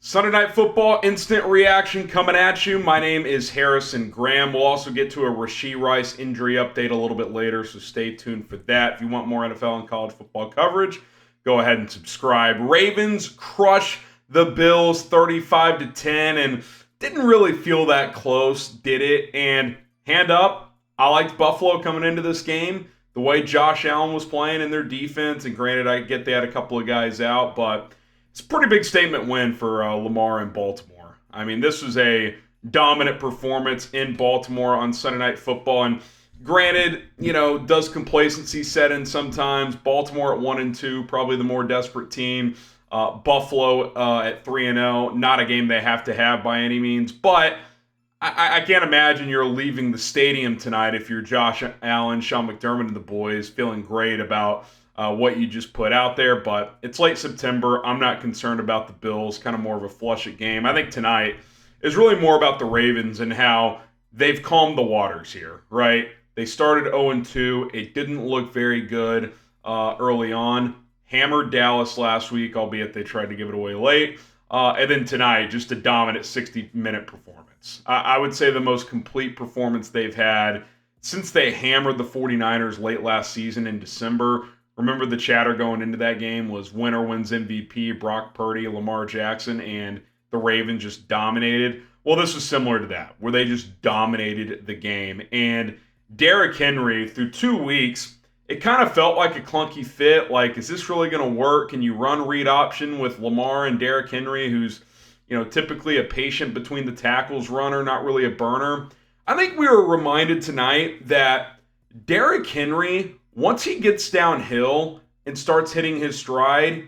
Sunday Night Football instant reaction coming at you. My name is Harrison Graham. We'll also get to a Rashee Rice injury update a little bit later, so stay tuned for that. If you want more NFL and college football coverage, go ahead and subscribe. Ravens crush the Bills 35-10, and didn't really feel that close, did it? And hand up, I liked Buffalo coming into this game. The way Josh Allen was playing in their defense, and granted, I get they had a couple of guys out, but it's a pretty big statement win for Lamar in Baltimore. I mean, this was a dominant performance in Baltimore on Sunday Night Football. And granted, does complacency set in sometimes? Baltimore at 1-2, probably the more desperate team. Buffalo at 3-0, not a game they have to have by any means. But I can't imagine you're leaving the stadium tonight if you're Josh Allen, Sean McDermott, and the boys feeling great about what you just put out there. But it's late September. I'm not concerned about the Bills, kind of more of a flush-it game. I think tonight is really more about the Ravens and how they've calmed the waters here, right? They started 0-2. It didn't look very good early on. Hammered Dallas last week, albeit they tried to give it away late. And then tonight, just a dominant 60-minute performance. I would say the most complete performance they've had since they hammered the 49ers late last season in December. Remember, the chatter going into that game was winner wins MVP, Brock Purdy, Lamar Jackson, and the Ravens just dominated. Well, this was similar to that, where they just dominated the game. And Derrick Henry, through 2 weeks, it kind of felt like a clunky fit. Like, is this really going to work? Can you run read option with Lamar and Derrick Henry, who's typically a patient between the tackles runner, not really a burner? I think we were reminded tonight that Derrick Henry, once he gets downhill and starts hitting his stride,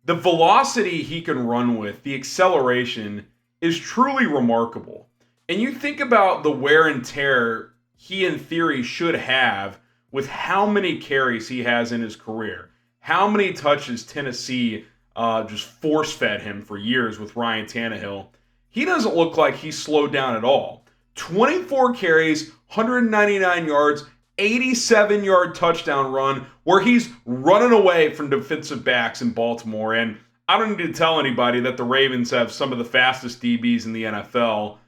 the velocity he can run with, the acceleration, is truly remarkable. And you think about the wear and tear he, in theory, should have with how many carries he has in his career, how many touches Tennessee just force-fed him for years with Ryan Tannehill. He doesn't look like he's slowed down at all. 24 carries, 199 yards, 87-yard touchdown run where he's running away from defensive backs in Baltimore. And I don't need to tell anybody that the Ravens have some of the fastest DBs in the NFL.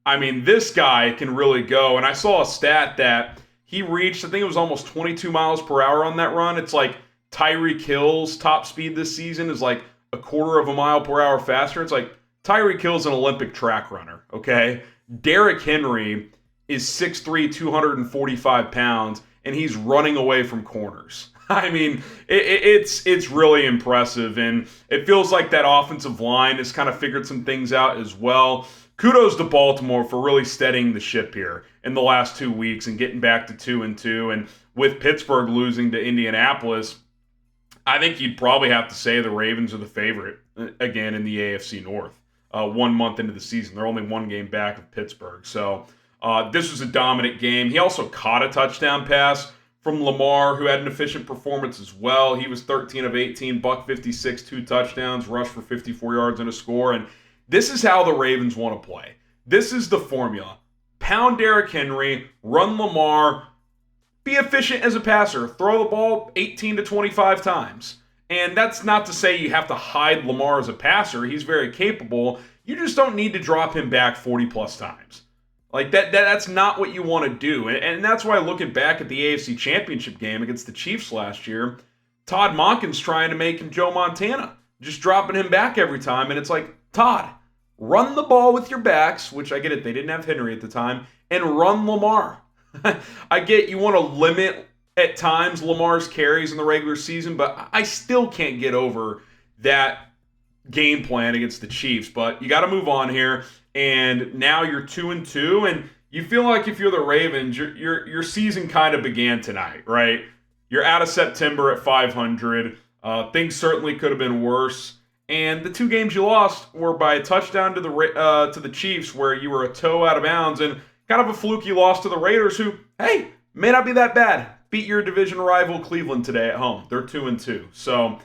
I mean, this guy can really go. And I saw a stat that he reached, I think it was almost 22 miles per hour on that run. It's like Tyreek Hill's top speed this season is like a quarter of a mile per hour faster. It's like Tyreek Hill's an Olympic track runner, okay? Derrick Henry is 6'3", 245 pounds, and he's running away from corners. I mean, it's really impressive, and it feels like that offensive line has kind of figured some things out as well. Kudos to Baltimore for really steadying the ship here in the last 2 weeks and getting back to 2-2. And with Pittsburgh losing to Indianapolis, I think you'd probably have to say the Ravens are the favorite again in the AFC North. 1 month into the season, they're only one game back of Pittsburgh. So this was a dominant game. He also caught a touchdown pass from Lamar, who had an efficient performance as well. He was 13 of 18, $156, 2 touchdowns, rushed for 54 yards and a score. And this is how the Ravens want to play. This is the formula. Pound Derrick Henry, run Lamar, be efficient as a passer, throw the ball 18 to 25 times. And that's not to say you have to hide Lamar as a passer. He's very capable. You just don't need to drop him back 40-plus times. Like, that's not what you want to do. And that's why, looking back at the AFC Championship game against the Chiefs last year, Todd Monken's trying to make him Joe Montana, just dropping him back every time. And it's like, Todd, run the ball with your backs, which I get it, they didn't have Henry at the time, and run Lamar. I get you want to limit at times Lamar's carries in the regular season, but I still can't get over that game plan against the Chiefs. But you got to move on here, and now you're 2-2, and you feel like if you're the Ravens, your season kind of began tonight, right? You're out of September at 500. Things certainly could have been worse. And the 2 games you lost were by a touchdown to the Chiefs, where you were a toe out of bounds, and kind of a fluky loss to the Raiders, who, hey, may not be that bad. Beat your division rival Cleveland today at home. They're 2-2. So,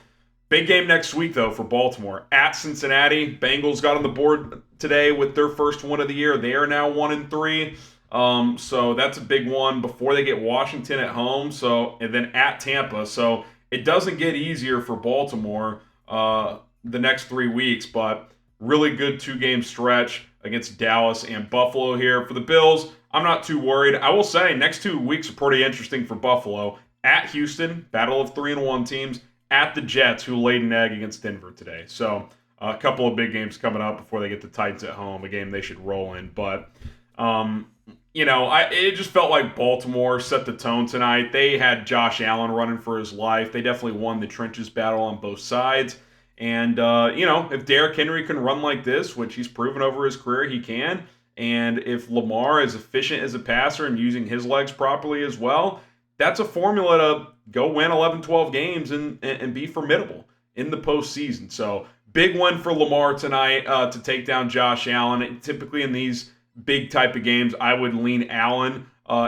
big game next week, though, for Baltimore. At Cincinnati, Bengals got on the board today with their first win of the year. They are now 1-3. So, that's a big one before they get Washington at home. So, and then at Tampa. So, it doesn't get easier for Baltimore the next 3 weeks, but really good 2-game stretch against Dallas and Buffalo here. For the Bills, I'm not too worried. I will say next 2 weeks are pretty interesting for Buffalo. At Houston, battle of 3-1 teams. At the Jets, who laid an egg against Denver today. So a couple of big games coming up before they get the Titans at home, a game they should roll in. But, it just felt like Baltimore set the tone tonight. They had Josh Allen running for his life. They definitely won the trenches battle on both sides. And, if Derrick Henry can run like this, which he's proven over his career he can, and if Lamar is efficient as a passer and using his legs properly as well, that's a formula to go win 11, 12 games and be formidable in the postseason. So big win for Lamar tonight to take down Josh Allen. Typically in these big type of games, I would lean Allen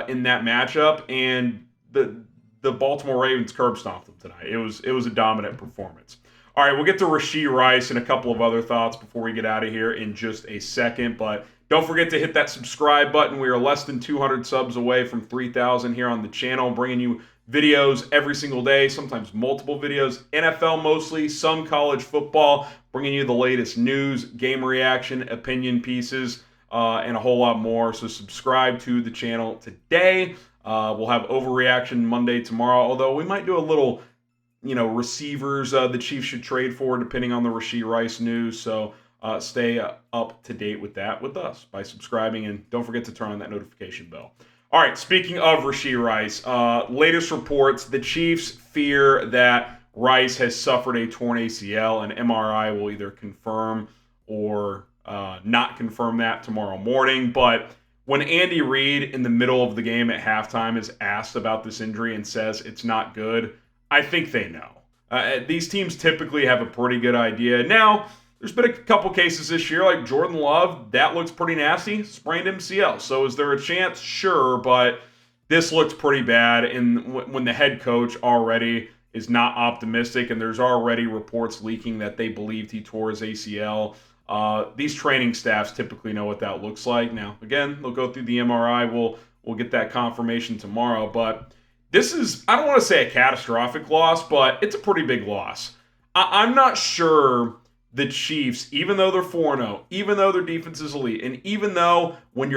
in that matchup. And the Baltimore Ravens curb stomped them tonight. It was a dominant performance. All right, we'll get to Rashee Rice and a couple of other thoughts before we get out of here in just a second. But don't forget to hit that subscribe button. We are less than 200 subs away from 3,000 here on the channel, bringing you videos every single day, sometimes multiple videos, NFL mostly, some college football, bringing you the latest news, game reaction, opinion pieces, and a whole lot more. So subscribe to the channel today. We'll have overreaction Monday, tomorrow, although we might do a little receivers the Chiefs should trade for, depending on the Rashee Rice news. So stay up to date with that with us by subscribing, and don't forget to turn on that notification bell. All right, speaking of Rashee Rice, latest reports, the Chiefs fear that Rice has suffered a torn ACL. An MRI will either confirm or not confirm that tomorrow morning. But when Andy Reid in the middle of the game at halftime is asked about this injury and says it's not good, I think they know. These teams typically have a pretty good idea. Now, there's been a couple cases this year, like Jordan Love, that looks pretty nasty, sprained MCL. So is there a chance? Sure, but this looks pretty bad. And when the head coach already is not optimistic, and there's already reports leaking that they believed he tore his ACL, these training staffs typically know what that looks like. Now, again, they'll go through the MRI. We'll get that confirmation tomorrow. But this is, I don't want to say a catastrophic loss, but it's a pretty big loss. I'm not sure the Chiefs, even though they're 4-0, even though their defense is elite, and even though when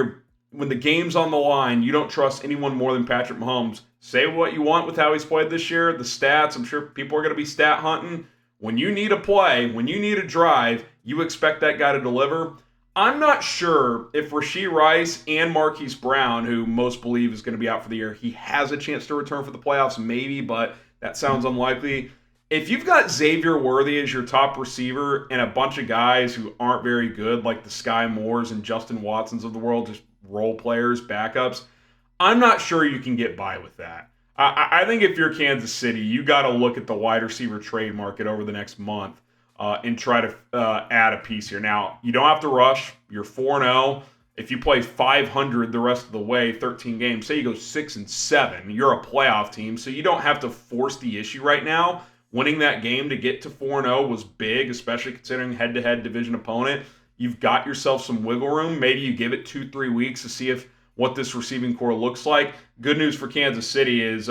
the game's on the line, you don't trust anyone more than Patrick Mahomes. Say what you want with how he's played this year, the stats, I'm sure people are going to be stat hunting. When you need a play, when you need a drive, you expect that guy to deliver. I'm not sure if Rashee Rice and Marquise Brown, who most believe is going to be out for the year, he has a chance to return for the playoffs, maybe, but that sounds unlikely. If you've got Xavier Worthy as your top receiver and a bunch of guys who aren't very good, like the Sky Moores and Justin Watsons of the world, just role players, backups, I'm not sure you can get by with that. I think if you're Kansas City, you got to look at the wide receiver trade market over the next month and try to add a piece here. Now, you don't have to rush. You're 4-0. If you play 500 the rest of the way, 13 games, say you go 6-7, you're a playoff team, so you don't have to force the issue right now. Winning that game to get to 4-0 was big, especially considering head-to-head division opponent. You've got yourself some wiggle room. Maybe you give it 2-3 weeks to see what this receiving core looks like. Good news for Kansas City is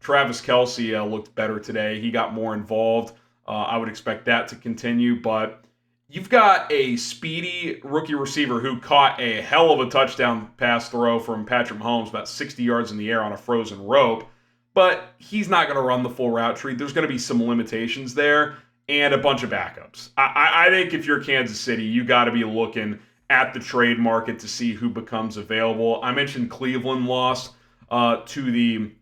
Travis Kelce looked better today. He got more involved. I would expect that to continue. But you've got a speedy rookie receiver who caught a hell of a touchdown pass throw from Patrick Mahomes, about 60 yards in the air on a frozen rope. But he's not going to run the full route tree. There's going to be some limitations there and a bunch of backups. I think if you're Kansas City, you got to be looking at the trade market to see who becomes available. I mentioned Cleveland lost to the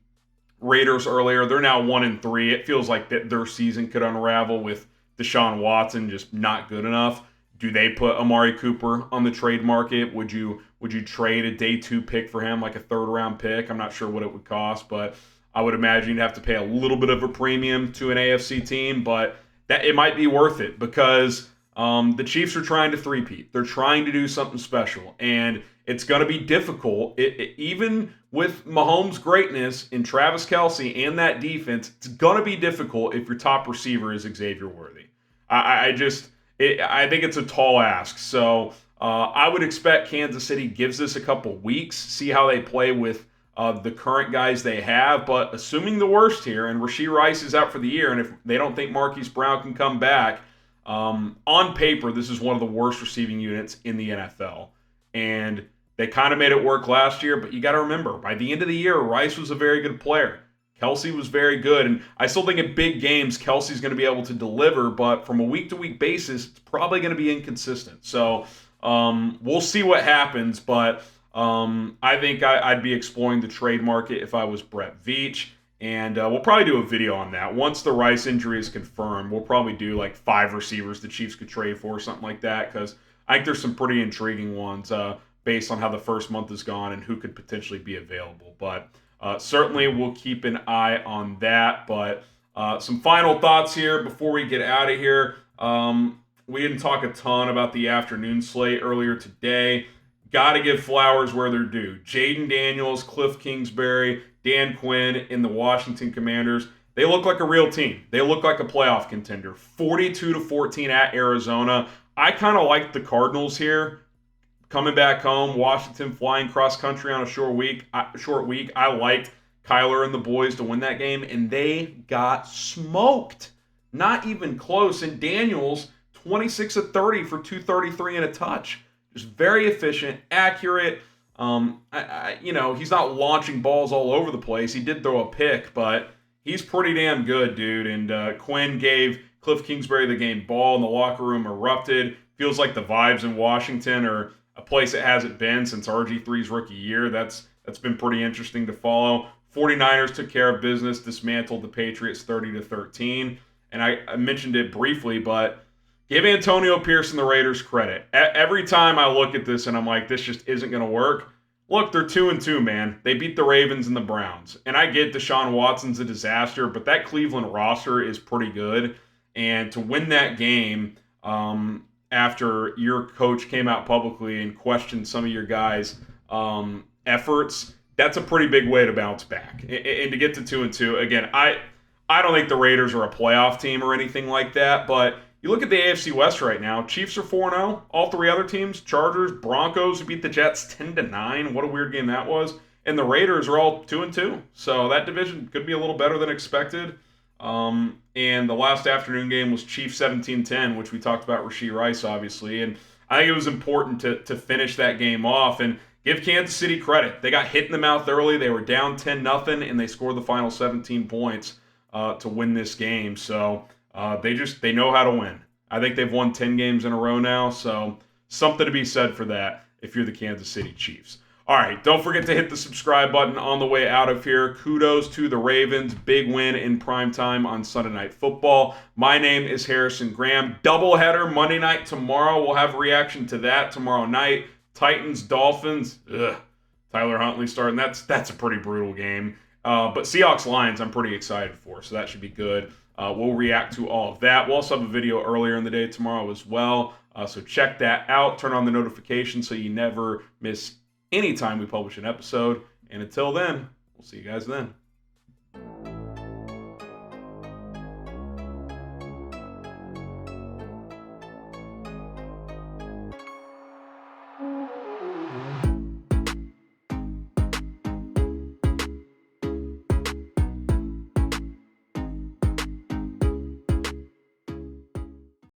Raiders earlier. They're now 1-3. It feels like their season could unravel with Deshaun Watson just not good enough. Do they put Amari Cooper on the trade market? Would you trade a day 2 pick for him, like a 3rd round pick? I'm not sure what it would cost, but I would imagine you'd have to pay a little bit of a premium to an AFC team, but that it might be worth it because the Chiefs are trying to three-peat. They're trying to do something special, and it's going to be difficult. Even with Mahomes' greatness in Travis Kelce and that defense, it's going to be difficult if your top receiver is Xavier Worthy. I think it's a tall ask. So I would expect Kansas City gives this a couple weeks, see how they play with the current guys they have. But assuming the worst here, and Rashee Rice is out for the year, and if they don't think Marquise Brown can come back, On paper, this is one of the worst receiving units in the NFL. And they kind of made it work last year, but you got to remember, by the end of the year, Rice was a very good player. Kelce was very good, and I still think in big games, Kelce's going to be able to deliver, but from a week-to-week basis, it's probably going to be inconsistent. So we'll see what happens, but I think I'd be exploring the trade market if I was Brett Veach, and we'll probably do a video on that. Once the Rice injury is confirmed, we'll probably do like 5 receivers the Chiefs could trade for, or something like that, because I think there's some pretty intriguing ones based on how the first month has gone and who could potentially be available. But certainly we'll keep an eye on that. But some final thoughts here before we get out of here. We didn't talk a ton about the afternoon slate earlier today. Got to give flowers where they're due. Jaden Daniels, Cliff Kingsbury, Dan Quinn in the Washington Commanders. They look like a real team. They look like a playoff contender. 42-14 at Arizona. I kind of like the Cardinals here. Coming back home, Washington flying cross country on a short week. I liked Kyler and the boys to win that game, and they got smoked. Not even close. And Daniels, 26 of 30 for 233 and a touch. Just very efficient, accurate. He's not launching balls all over the place. He did throw a pick, but he's pretty damn good, dude. And Quinn gave Cliff Kingsbury the game ball, and the locker room erupted. Feels like the vibes in Washington are a place it hasn't been since RG3's rookie year. That's been pretty interesting to follow. 49ers took care of business, dismantled the Patriots 30-13. And I mentioned it briefly, but give Antonio Pierce and the Raiders credit. Every time I look at this and I'm like, this just isn't going to work. Look, they're 2-2, man. They beat the Ravens and the Browns. And I get Deshaun Watson's a disaster, but that Cleveland roster is pretty good. And to win that game, after your coach came out publicly and questioned some of your guys' efforts, that's a pretty big way to bounce back. And to get to 2-2, again, I don't think the Raiders are a playoff team or anything like that, but you look at the AFC West right now, Chiefs are 4-0. All 3 other teams, Chargers, Broncos, who beat the Jets 10-9. What a weird game that was. And the Raiders are all 2-2. So that division could be a little better than expected. And the last afternoon game was Chiefs 17-10, which we talked about Rashee Rice, obviously. And I think it was important to finish that game off and give Kansas City credit. They got hit in the mouth early. They were down 10-0, and they scored the final 17 points to win this game. So they know how to win. I think they've won 10 games in a row now, so something to be said for that if you're the Kansas City Chiefs. All right, don't forget to hit the subscribe button on the way out of here. Kudos to the Ravens. Big win in primetime on Sunday Night Football. My name is Harrison Graham. Doubleheader Monday night tomorrow. We'll have a reaction to that tomorrow night. Titans, Dolphins. Tyler Huntley starting. That's a pretty brutal game. But Seahawks, Lions, I'm pretty excited for, so that should be good. We'll react to all of that. We'll also have a video earlier in the day tomorrow as well. So check that out. Turn on the notifications so you never miss anytime we publish an episode. And until then, we'll see you guys then.